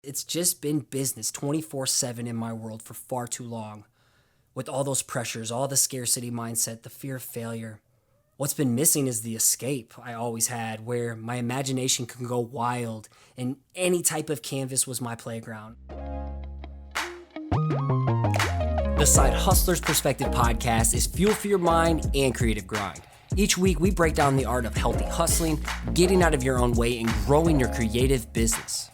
It's just been business 24/7 in my world for far too long. With all those pressures, all the scarcity mindset, the fear of failure. What's been missing is the escape I always had, where my imagination can go wild and any type of canvas was my playground. The Side Hustler's Perspective podcast is fuel for your mind and creative grind. Each week, we break down the art of healthy hustling, getting out of your own way, and growing your creative business.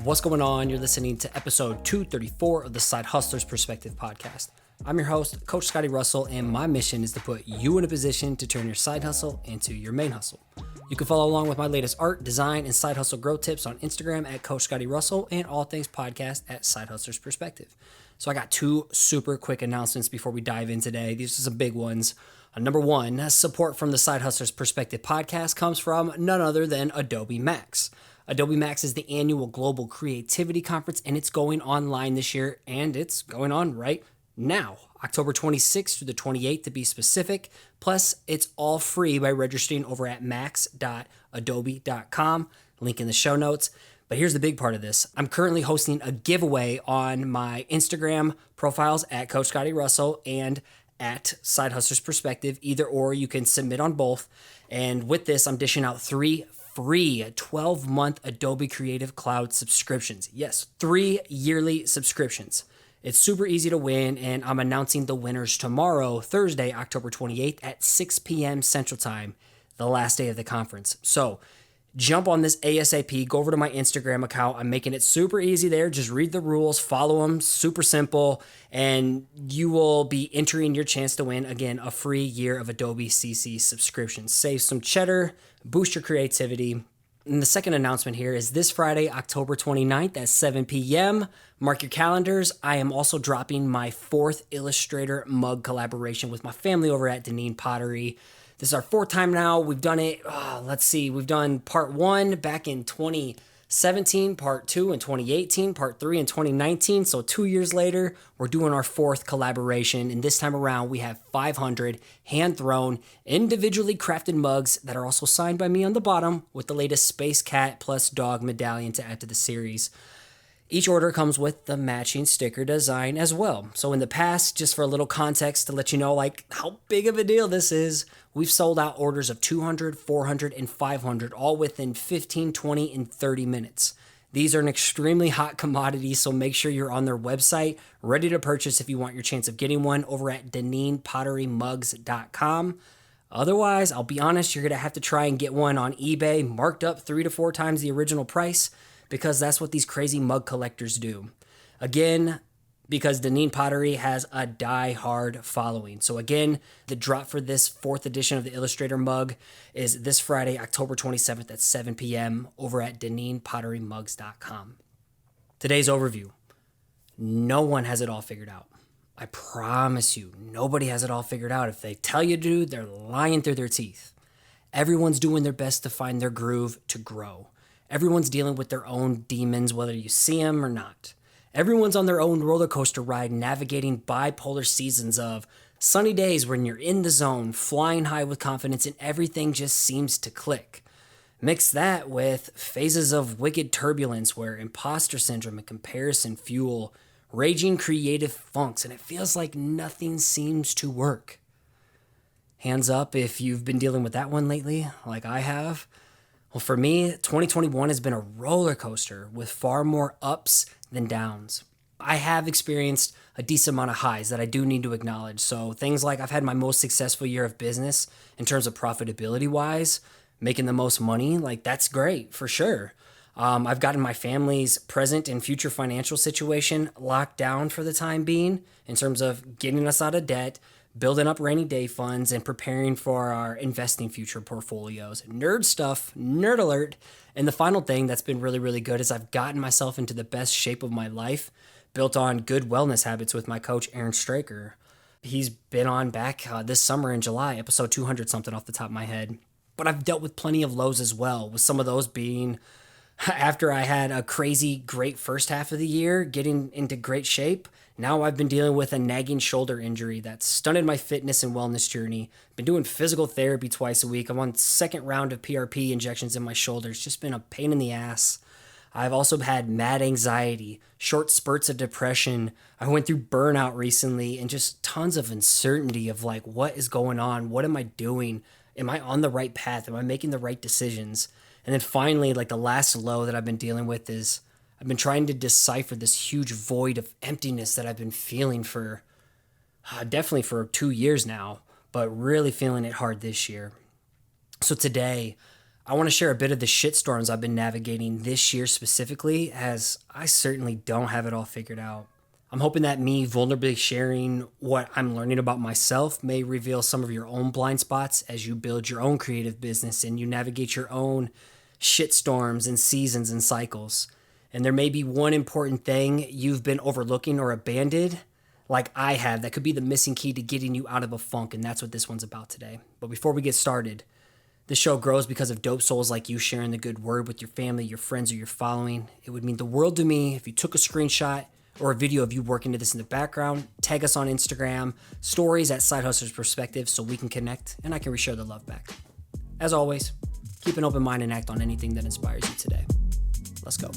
What's going on? You're listening to episode 234 of the Side Hustler's Perspective podcast. I'm your host, Coach Scotty.D.Russell, and my mission is to put you in a position to turn your side hustle into your main hustle. You can follow along with my latest art, design, and side hustle growth tips on Instagram at Coach Scotty.D.Russell and all things podcast at Side Hustler's Perspective. So I got two super quick announcements before we dive in today. These are some big ones. Number one, support from the Side Hustler's Perspective podcast comes from none other than Adobe Max. Adobe Max is the annual global creativity conference, and it's going online this year, and it's going on right now, October 26th through the 28th to be specific. Plus, it's all free by registering over at max.adobe.com, link in the show notes. But here's the big part of this. I'm currently hosting a giveaway on my Instagram profiles at Coach Scotty.D.Russell and at Side Hustler's Perspective, either or. You can submit on both. And with this, I'm dishing out three free 12-month Adobe Creative Cloud subscriptions. Yes, 3 yearly subscriptions. It's super easy to win, and I'm announcing the winners tomorrow, Thursday, October 28th at 6 p.m. Central Time, the last day of the conference. So jump on this ASAP, go over to my Instagram account. I'm making it super easy there. Just read the rules, follow them, super simple, and you will be entering your chance to win, again, a free year of Adobe CC subscriptions. Save some cheddar, boost your creativity. And the second announcement here is this Friday, October 29th at 7 p.m. Mark your calendars. I am also dropping my 4th Illustrator mug collaboration with my family over at Deneen Pottery. This is our 4th time now. We've done it, we've done part 1 back in 2017, part 2 in 2018, part 3 in 2019. So 2 years later, we're doing our 4th collaboration. And this time around, we have 500 hand-thrown, individually crafted mugs that are also signed by me on the bottom with the latest Space Cat plus Dog medallion to add to the series. Each order comes with the matching sticker design as well. So in the past, just for a little context to let you know like how big of a deal this is, we've sold out orders of 200, 400, and 500, all within 15, 20, and 30 minutes. These are an extremely hot commodity, so make sure you're on their website, ready to purchase if you want your chance of getting one over at deneenpotterymugs.com. Otherwise, I'll be honest, you're going to have to try and get one on eBay, marked up 3 to 4 times the original price, because that's what these crazy mug collectors do. Again, because Deneen Pottery has a die-hard following. So again, the drop for this 4th edition of the Illustrator mug is this Friday, October 27th at 7 p.m. over at deneenpotterymugs.com. Today's overview. No one has it all figured out. I promise you, nobody has it all figured out. If they tell you to, they're lying through their teeth. Everyone's doing their best to find their groove to grow. Everyone's dealing with their own demons, whether you see them or not. Everyone's on their own roller coaster ride, navigating bipolar seasons of sunny days when you're in the zone, flying high with confidence, and everything just seems to click. Mix that with phases of wicked turbulence where imposter syndrome and comparison fuel raging creative funks, and it feels like nothing seems to work. Hands up if you've been dealing with that one lately, like I have. Well, for me, 2021 has been a roller coaster with far more ups than downs. I have experienced a decent amount of highs that I do need to acknowledge. So things like I've had my most successful year of business in terms of profitability wise, making the most money, like that's great for sure. I've gotten my family's present and future financial situation locked down for the time being in terms of getting us out of debt, building up rainy day funds, and preparing for our investing future portfolios. Nerd stuff, nerd alert. And the final thing that's been really, really good is I've gotten myself into the best shape of my life, built on good wellness habits with my coach, Aaron Straker. He's been on back this summer in July, episode 200 something off the top of my head. But I've dealt with plenty of lows as well, with some of those being after I had a crazy great first half of the year, getting into great shape. Now I've been dealing with a nagging shoulder injury that's stunted my fitness and wellness journey. Been doing physical therapy twice a week. I'm on 2nd round of PRP injections in my shoulder. It's just been a pain in the ass. I've also had mad anxiety, short spurts of depression. I went through burnout recently and just tons of uncertainty of like, what is going on? What am I doing? Am I on the right path? Am I making the right decisions? And then finally, like the last low that I've been dealing with is I've been trying to decipher this huge void of emptiness that I've been feeling for definitely for 2 years now, but really feeling it hard this year. So today, I want to share a bit of the shitstorms I've been navigating this year specifically, as I certainly don't have it all figured out. I'm hoping that me vulnerably sharing what I'm learning about myself may reveal some of your own blind spots as you build your own creative business and you navigate your own shitstorms and seasons and cycles. And there may be one important thing you've been overlooking or abandoned, like I have, that could be the missing key to getting you out of a funk, and that's what this one's about today. But before we get started, this show grows because of dope souls like you sharing the good word with your family, your friends, or your following. It would mean the world to me if you took a screenshot or a video of you working to this in the background, tag us on Instagram, stories at Side Hustlers Perspective so we can connect and I can reshare the love back. As always, keep an open mind and act on anything that inspires you today. Let's go.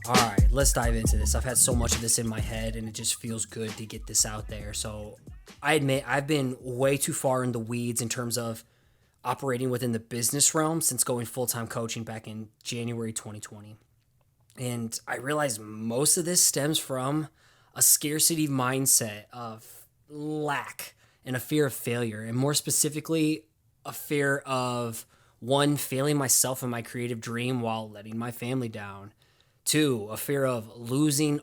All right, let's dive into this. I've had so much of this in my head and it just feels good to get this out there. So I admit I've been way too far in the weeds in terms of operating within the business realm since going full-time coaching back in January 2020. And I realized most of this stems from a scarcity mindset of lack and a fear of failure. And more specifically, a fear of one, failing myself in my creative dream while letting my family down. Two, a fear of losing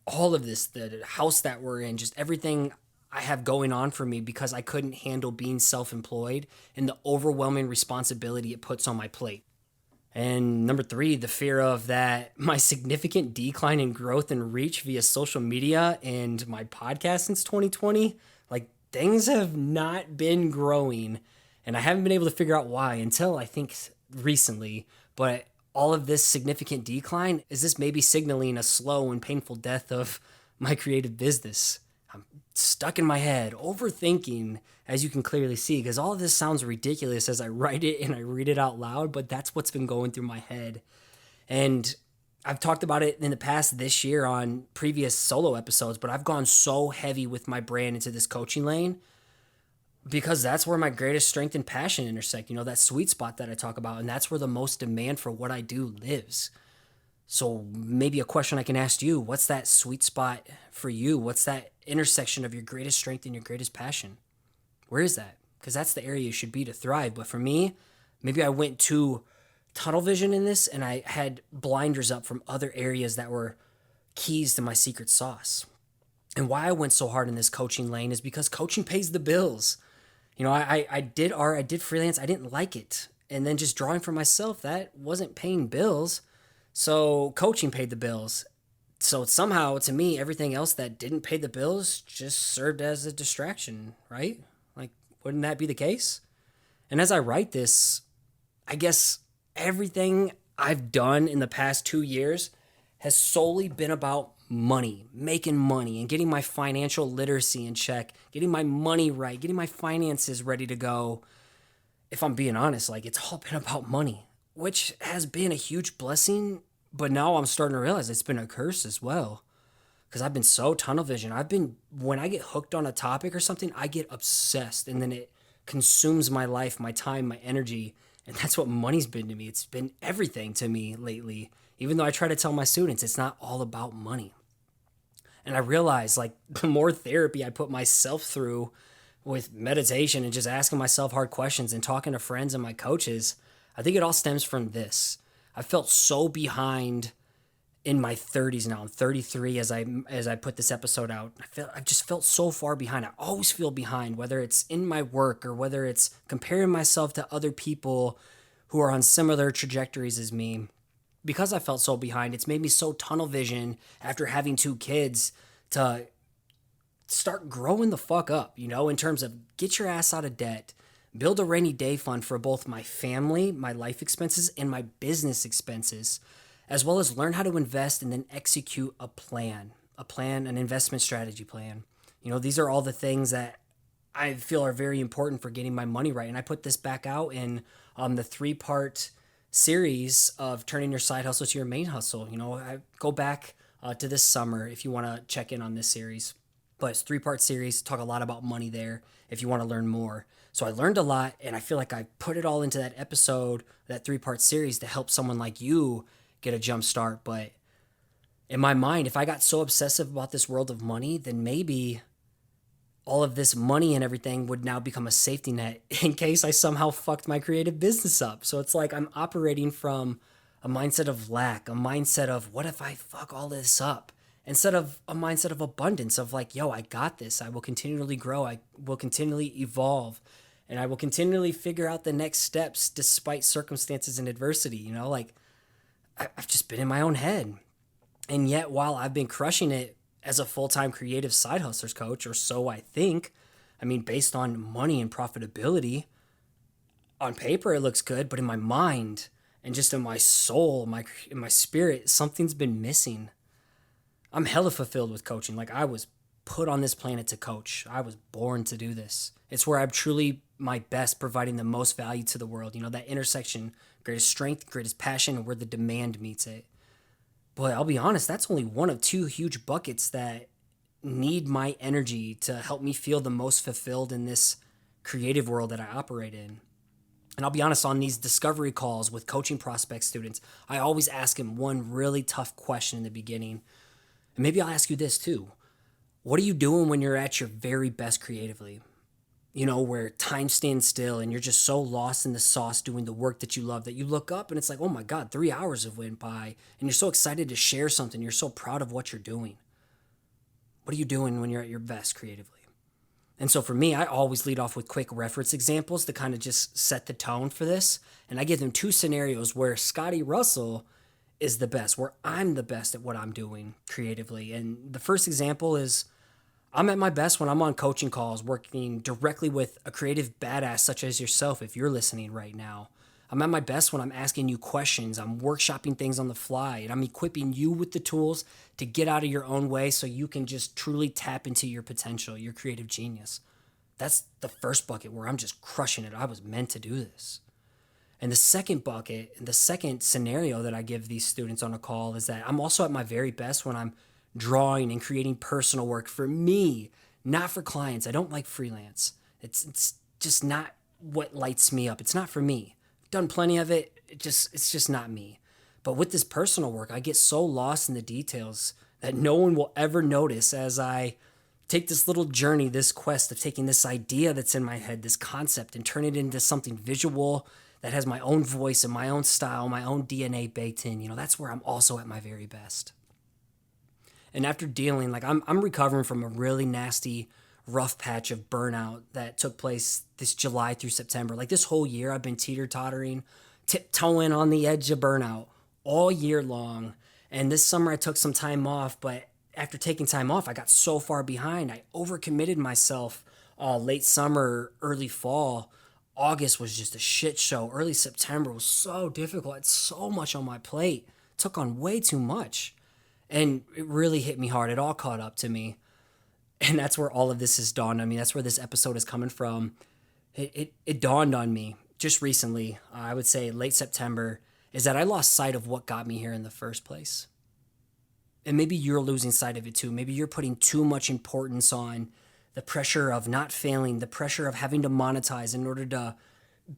all of this, the house that we're in, just everything I have going on for me because I couldn't handle being self-employed and the overwhelming responsibility it puts on my plate. And number three, the fear of that my significant decline in growth and reach via social media and my podcast since 2020, like things have not been growing and I haven't been able to figure out why until I think recently. But all of this significant decline, is this maybe signaling a slow and painful death of my creative business? I'm stuck in my head, overthinking, as you can clearly see, because all of this sounds ridiculous as I write it and I read it out loud, but that's what's been going through my head. And I've talked about it in the past this year on previous solo episodes, but I've gone so heavy with my brand into this coaching lane because that's where my greatest strength and passion intersect, that sweet spot that I talk about. And that's where the most demand for what I do lives. So maybe a question I can ask you, what's that sweet spot for you? What's that intersection of your greatest strength and your greatest passion? Where is that? Because that's the area you should be to thrive. But for me, maybe I went too tunnel vision in this and I had blinders up from other areas that were keys to my secret sauce. And why I went so hard in this coaching lane is because coaching pays the bills. I did art, I did freelance, I didn't like it. And then just drawing for myself, that wasn't paying bills. So coaching paid the bills. So somehow, to me, everything else that didn't pay the bills just served as a distraction, right? Like, wouldn't that be the case? And as I write this, I guess everything I've done in the past 2 years has solely been about money, making money, and getting my financial literacy in check, getting my money right, getting my finances ready to go. If I'm being honest, like it's all been about money, which has been a huge blessing, but now I'm starting to realize it's been a curse as well. Because I've been so tunnel vision. When I get hooked on a topic or something, I get obsessed and then it consumes my life, my time, my energy. And that's what money's been to me. It's been everything to me lately. Even though I try to tell my students, it's not all about money. And I realize like the more therapy I put myself through with meditation and just asking myself hard questions and talking to friends and my coaches, I think it all stems from this. I felt so behind in my 30s now. I'm 33 as I put this episode out. I just felt so far behind. I always feel behind, whether it's in my work or whether it's comparing myself to other people who are on similar trajectories as me. Because I felt so behind, it's made me so tunnel vision after having 2 kids to start growing the fuck up, in terms of get your ass out of debt, build a rainy day fund for both my family, my life expenses, and my business expenses, as well as learn how to invest and then execute a plan, an investment strategy plan. These are all the things that I feel are very important for getting my money right. And I put this back out in the 3-part series of turning your side hustle to your main hustle. I go back to this summer if you want to check in on this series. But it's a 3-part series, talk a lot about money there if you want to learn more. So I learned a lot, and I feel like I put it all into that episode, that 3-part series to help someone like you get a jump start. But in my mind, if I got so obsessive about this world of money, then maybe all of this money and everything would now become a safety net in case I somehow fucked my creative business up. So it's like I'm operating from a mindset of lack, a mindset of what if I fuck all this up? Instead of a mindset of abundance of like, yo, I got this. I will continually grow. I will continually evolve. And I will continually figure out the next steps despite circumstances and adversity. Like I've just been in my own head. And yet, while I've been crushing it as a full-time creative side hustlers coach, or so I think, I mean, based on money and profitability, on paper it looks good, but in my mind and just in my soul, in my spirit, something's been missing. I'm hella fulfilled with coaching. Like I was put on this planet to coach. I was born to do this. It's where I'm truly my best, providing the most value to the world. That intersection, greatest strength, greatest passion, and where the demand meets it. But I'll be honest, that's only one of 2 huge buckets that need my energy to help me feel the most fulfilled in this creative world that I operate in. And I'll be honest, on these discovery calls with coaching prospect students, I always ask them one really tough question in the beginning. And maybe I'll ask you this too. What are you doing when you're at your very best creatively? Where time stands still and you're just so lost in the sauce doing the work that you love that you look up and it's like, oh my God, 3 hours have went by and you're so excited to share something. You're so proud of what you're doing. What are you doing when you're at your best creatively? And so for me, I always lead off with quick reference examples to kind of just set the tone for this. And I give them 2 scenarios where Scotty.D.Russell is the best, where I'm the best at what I'm doing creatively. And the first example is I'm at my best when I'm on coaching calls, working directly with a creative badass such as yourself, if you're listening right now. I'm at my best when I'm asking you questions, I'm workshopping things on the fly, and I'm equipping you with the tools to get out of your own way so you can just truly tap into your potential, your creative genius. That's the first bucket where I'm just crushing it. I was meant to do this. And the second bucket, the second scenario that I give these students on a call is that I'm also at my very best when I'm drawing and creating personal work for me, not for clients. I don't like freelance. It's just not what lights me up. It's not for me. I've done plenty of it. It's just not me. But with this personal work, I get so lost in the details that no one will ever notice as I take this little journey, this quest of taking this idea that's in my head, this concept, and turn it into something visual that has my own voice and my own style, my own DNA baked in. That's where I'm also at my very best. And after dealing, I'm recovering from a really nasty, rough patch of burnout that took place this July through September. Like this whole year, I've been teeter-tottering, tiptoeing on the edge of burnout all year long. And this summer, I took some time off. But after taking time off, I got so far behind. I overcommitted myself late summer, early fall. August was just a shit show. Early September was so difficult. I had so much on my plate. Took on way too much. And it really hit me hard. It all caught up to me. And that's where all of this has dawned on me. That's where this episode is coming from. It dawned on me just recently, I would say late September, is that I lost sight of what got me here in the first place. And maybe you're losing sight of it too. Maybe you're putting too much importance on the pressure of not failing, the pressure of having to monetize in order to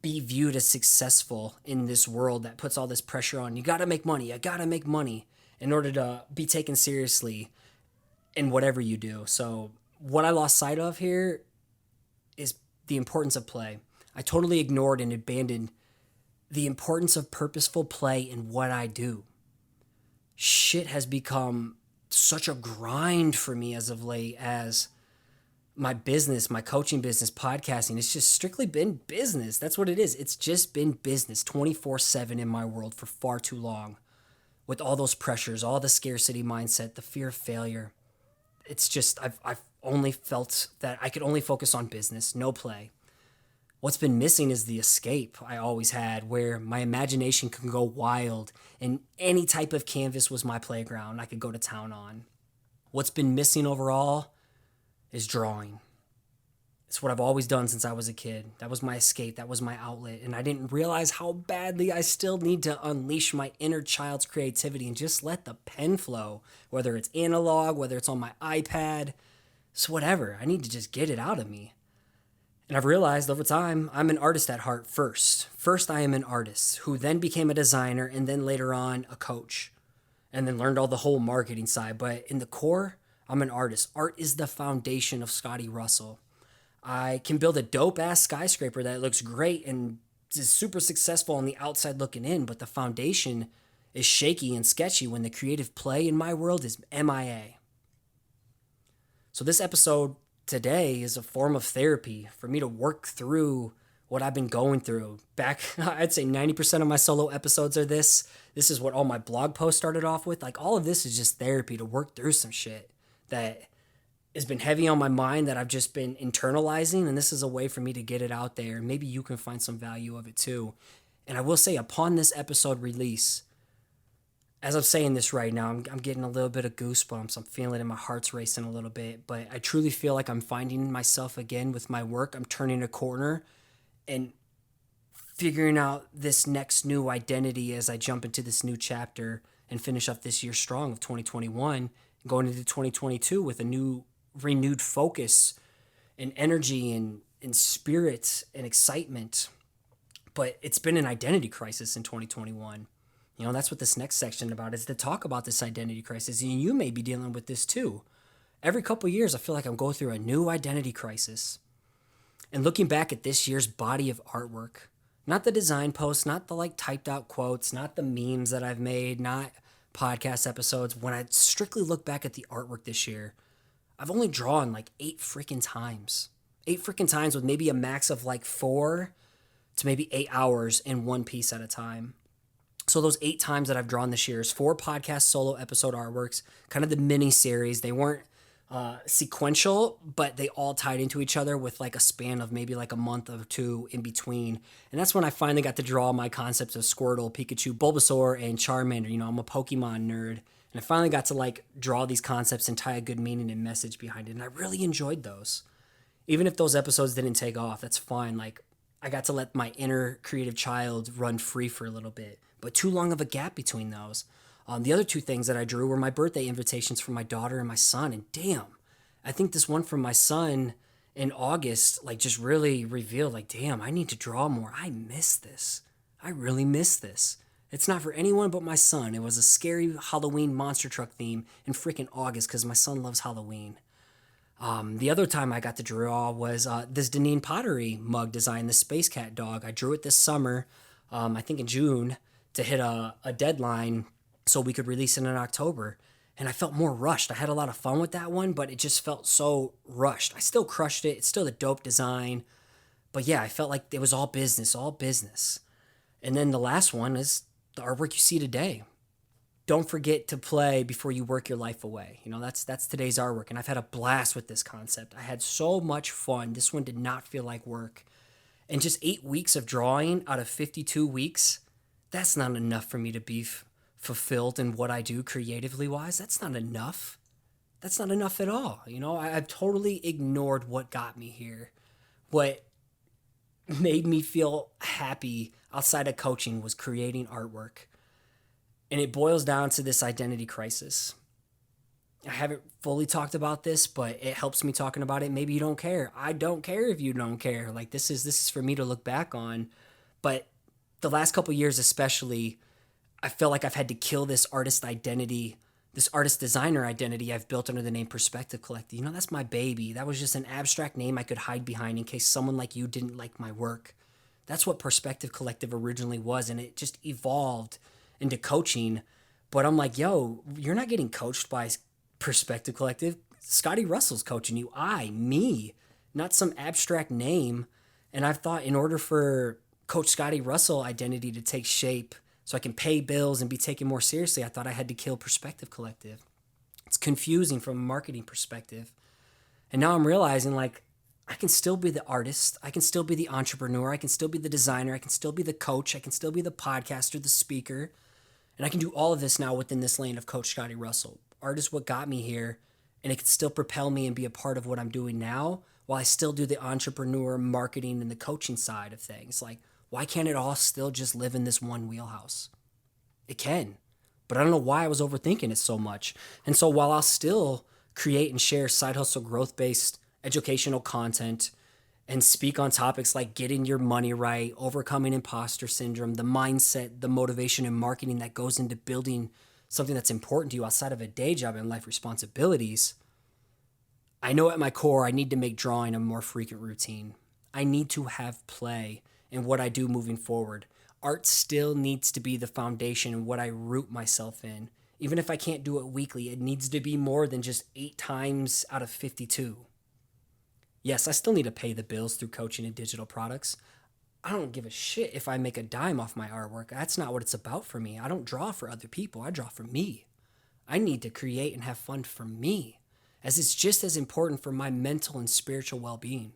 be viewed as successful in this world that puts all this pressure on. You got to make money. You got to make money in order to be taken seriously in whatever you do. So what I lost sight of here is the importance of play. I totally ignored and abandoned the importance of purposeful play in what I do. Shit has become such a grind for me as of late, as my business, my coaching business, podcasting, it's just strictly been business. That's what it is. It's just been business 24/7 in my world for far too long. With all those pressures, all the scarcity mindset, the fear of failure. It's just, I've only felt that I could only focus on business, no play. What's been missing is the escape I always had, where my imagination can go wild and any type of canvas was my playground I could go to town on. What's been missing overall is drawing. It's what I've always done since I was a kid. That was my escape. That was my outlet. And I didn't realize how badly I still need to unleash my inner child's creativity and just let the pen flow, whether it's analog, whether it's on my iPad. So whatever. I need to just get it out of me. And I've realized over time, I'm an artist at heart first. First, I am an artist who then became a designer and then later on a coach and then learned all the whole marketing side. But in the core, I'm an artist. Art is the foundation of Scotty.D.Russell. I can build a dope ass skyscraper that looks great and is super successful on the outside looking in, but the foundation is shaky and sketchy when the creative play in my world is MIA. So, this episode today is a form of therapy for me to work through what I've been going through. Back, I'd say 90% of my solo episodes are this. This is what all my blog posts started off with. Like, all of this is just therapy to work through some shit that has been heavy on my mind that I've just been internalizing, and this is a way for me to get it out there. Maybe you can find some value of it too. And I will say, upon this episode release, as I'm saying this right now, I'm getting a little bit of goosebumps. I'm feeling it, my heart's racing a little bit, but I truly feel like I'm finding myself again with my work. I'm turning a corner and figuring out this next new identity as I jump into this new chapter and finish up this year strong of 2021, going into 2022 with a new renewed focus and energy and spirit and excitement. But it's been an identity crisis in 2021. You know, that's what this next section about is to talk about this identity crisis. And you may be dealing with this too. Every couple of years, I feel like I'm going through a new identity crisis. And looking back at this year's body of artwork, not the design posts, not the like typed out quotes, not the memes that I've made, not podcast episodes. When I strictly look back at the artwork this year, I've only drawn like 8 freaking times. 8 freaking times with maybe a max of like 4 to maybe 8 hours in one piece at a time. So those 8 times that I've drawn this year is 4 podcast solo episode artworks, kind of the mini series. They weren't sequential, but they all tied into each other with like a span of maybe like a month or 2 in between. And that's when I finally got to draw my concepts of Squirtle, Pikachu, Bulbasaur, and Charmander. You know, I'm a Pokemon nerd. And I finally got to like draw these concepts and tie a good meaning and message behind it. And I really enjoyed those. Even if those episodes didn't take off, that's fine. Like, I got to let my inner creative child run free for a little bit. But too long of a gap between those. The other 2 things that I drew were my birthday invitations for my daughter and my son. And damn, I think this one from my son in August, like, just really revealed, like, damn, I need to draw more. I miss this. I really miss this. It's not for anyone but my son. It was a scary Halloween monster truck theme in freaking August because my son loves Halloween. The other time I got to draw was this Deneen Pottery mug design, the Space Cat dog. I drew it this summer, I think in June, to hit a deadline so we could release it in October. And I felt more rushed. I had a lot of fun with that one, but it just felt so rushed. I still crushed it. It's still a dope design. But yeah, I felt like it was all business, all business. And then the last one is the artwork you see today. Don't forget to play before you work your life away. You know, that's today's artwork. And I've had a blast with this concept. I had so much fun. This one did not feel like work. And just 8 weeks of drawing out of 52 weeks, that's not enough for me to be fulfilled in what I do creatively wise. That's not enough. That's not enough at all. You know, I've totally ignored what got me here. What made me feel happy outside of coaching was creating artwork. And it boils down to this identity crisis. I haven't fully talked about this, but it helps me talking about it. Maybe you don't care. I don't care if you don't care. Like, this is for me to look back on. But the last couple of years especially, I feel like I've had to kill this artist identity, this artist designer identity I've built under the name Perspective Collective. You know, that's my baby. That was just an abstract name I could hide behind in case someone like you didn't like my work. That's what Perspective Collective originally was, and it just evolved into coaching. But I'm like, yo, you're not getting coached by Perspective Collective. Scotty.D.Russell's coaching you. Me, not some abstract name. And I've thought in order for Coach Scotty.D.Russell identity to take shape so I can pay bills and be taken more seriously, I thought I had to kill Perspective Collective. It's confusing from a marketing perspective. And now I'm realizing, like, I can still be the artist. I can still be the entrepreneur. I can still be the designer. I can still be the coach. I can still be the podcaster, the speaker. And I can do all of this now within this lane of Coach Scotty.D.Russell. Art is what got me here, and it can still propel me and be a part of what I'm doing now while I still do the entrepreneur marketing and the coaching side of things. Like, why can't it all still just live in this one wheelhouse? It can, but I don't know why I was overthinking it so much. And so while I'll still create and share side hustle growth based educational content and speak on topics like getting your money right, overcoming imposter syndrome, the mindset, the motivation and marketing that goes into building something that's important to you outside of a day job and life responsibilities, I know at my core I need to make drawing a more frequent routine. I need to have play in what I do moving forward. Art still needs to be the foundation in what I root myself in. Even if I can't do it weekly, it needs to be more than just 8 times out of 52. Yes, I still need to pay the bills through coaching and digital products. I don't give a shit if I make a dime off my artwork. That's not what it's about for me. I don't draw for other people. I draw for me. I need to create and have fun for me, as it's just as important for my mental and spiritual well-being.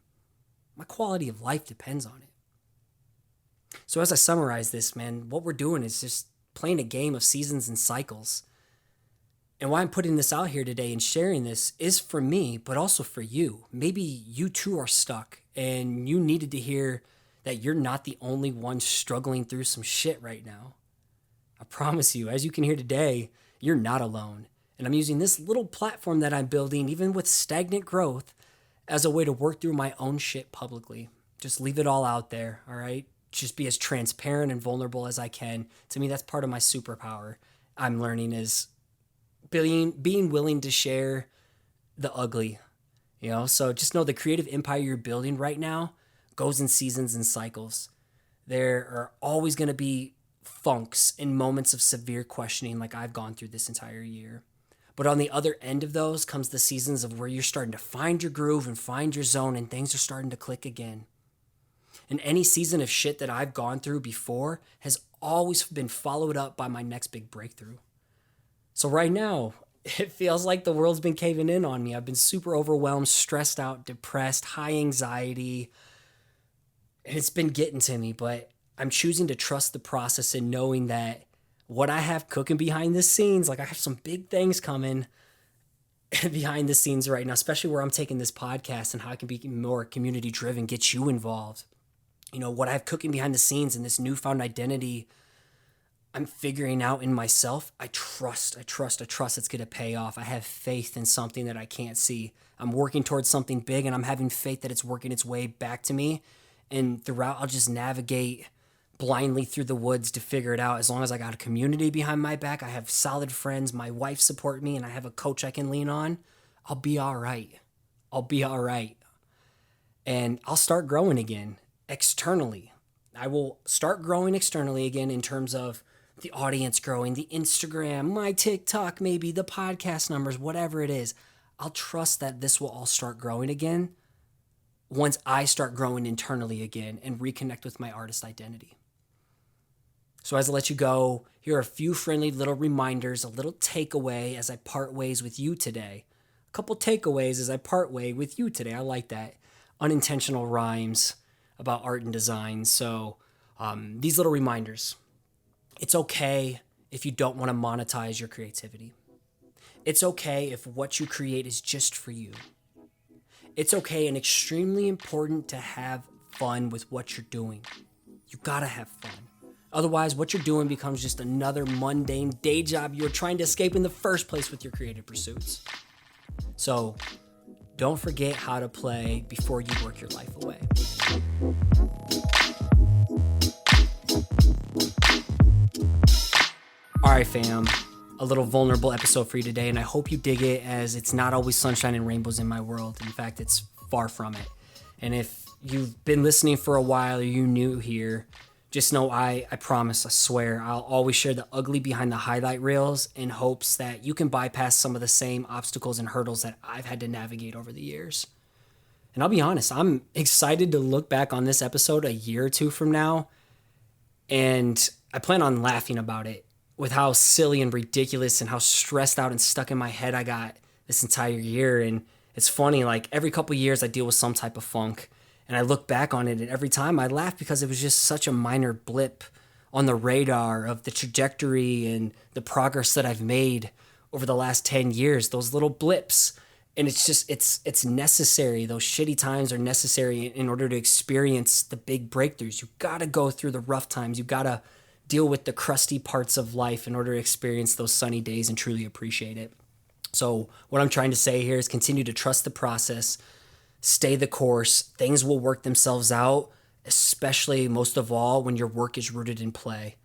My quality of life depends on it. So as I summarize this, man, what we're doing is just playing a game of seasons and cycles. And why I'm putting this out here today and sharing this is for me, but also for you. Maybe you too are stuck and you needed to hear that you're not the only one struggling through some shit right now. I promise you, as you can hear today, you're not alone. And I'm using this little platform that I'm building, even with stagnant growth, as a way to work through my own shit publicly. Just leave it all out there, all right? Just be as transparent and vulnerable as I can. To me, that's part of my superpower I'm learning is being willing to share the ugly, So just know the creative empire you're building right now goes in seasons and cycles. There are always going to be funks and moments of severe questioning like I've gone through this entire year. But on the other end of those comes the seasons of where you're starting to find your groove and find your zone and things are starting to click again. And any season of shit that I've gone through before has always been followed up by my next big breakthrough. So right now, it feels like the world's been caving in on me. I've been super overwhelmed, stressed out, depressed, high anxiety. And it's been getting to me, but I'm choosing to trust the process and knowing that what I have cooking behind the scenes, like I have some big things coming behind the scenes right now, especially where I'm taking this podcast and how I can be more community driven, get you involved. What I have cooking behind the scenes and this newfound identity I'm figuring out in myself, I trust it's going to pay off. I have faith in something that I can't see. I'm working towards something big and I'm having faith that it's working its way back to me. And throughout, I'll just navigate blindly through the woods to figure it out. As long as I got a community behind my back, I have solid friends, my wife support me, and I have a coach I can lean on, I'll be all right. And I'll start growing again externally. I will start growing externally again in terms of the audience growing, the Instagram, my TikTok, maybe the podcast numbers, whatever it is. I'll trust that this will all start growing again once I start growing internally again and reconnect with my artist identity. So as I let you go, here are a few friendly little reminders, a little takeaway as I part ways with you today. A couple takeaways as I part way with you today. I like that. Unintentional rhymes about art and design. So these little reminders. It's okay if you don't want to monetize your creativity. It's okay if what you create is just for you. It's okay and extremely important to have fun with what you're doing. You gotta have fun. Otherwise, what you're doing becomes just another mundane day job you're trying to escape in the first place with your creative pursuits. So don't forget how to play before you work your life away. All right, fam, a little vulnerable episode for you today, and I hope you dig it, as it's not always sunshine and rainbows in my world. In fact, it's far from it. And if you've been listening for a while or you're new here, just know I promise, I swear, I'll always share the ugly behind the highlight reels in hopes that you can bypass some of the same obstacles and hurdles that I've had to navigate over the years. And I'll be honest, I'm excited to look back on this episode a year or two from now, and I plan on laughing about it, with how silly and ridiculous and how stressed out and stuck in my head I got this entire year. And it's funny, like every couple of years I deal with some type of funk, and I look back on it and every time I laugh because it was just such a minor blip on the radar of the trajectory and the progress that I've made over the last 10 years, those little blips. And it's just, it's necessary. Those shitty times are necessary in order to experience the big breakthroughs. You got to go through the rough times. You got to deal with the crusty parts of life in order to experience those sunny days and truly appreciate it. So what I'm trying to say here is continue to trust the process, stay the course. Things will work themselves out, especially most of all when your work is rooted in play.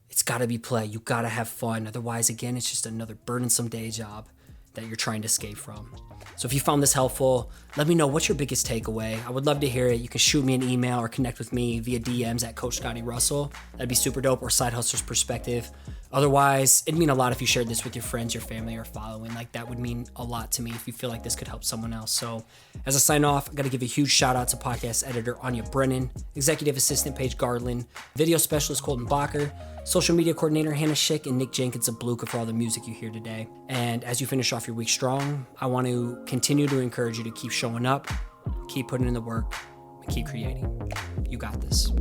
It's got to be play. You got to have fun. Otherwise, again, it's just another burdensome day job that you're trying to escape from. So if you found this helpful, let me know what's your biggest takeaway. I would love to hear it. You can shoot me an email or connect with me via DMs at Coach Scotty.D.Russell. That'd be super dope, or Side Hustler's Perspective. Otherwise, it'd mean a lot if you shared this with your friends, your family, or following. Like, that would mean a lot to me if you feel like this could help someone else. So as I sign off, I got to give a huge shout out to podcast editor Anya Brennan, executive assistant Paige Garland, video specialist Colton Bacher, social media coordinator Hannah Schick, and Nick Jenkins of Bluka for all the music you hear today. And as you finish off your week strong, I want to continue to encourage you to keep showing up, keep putting in the work, and keep creating. You got this.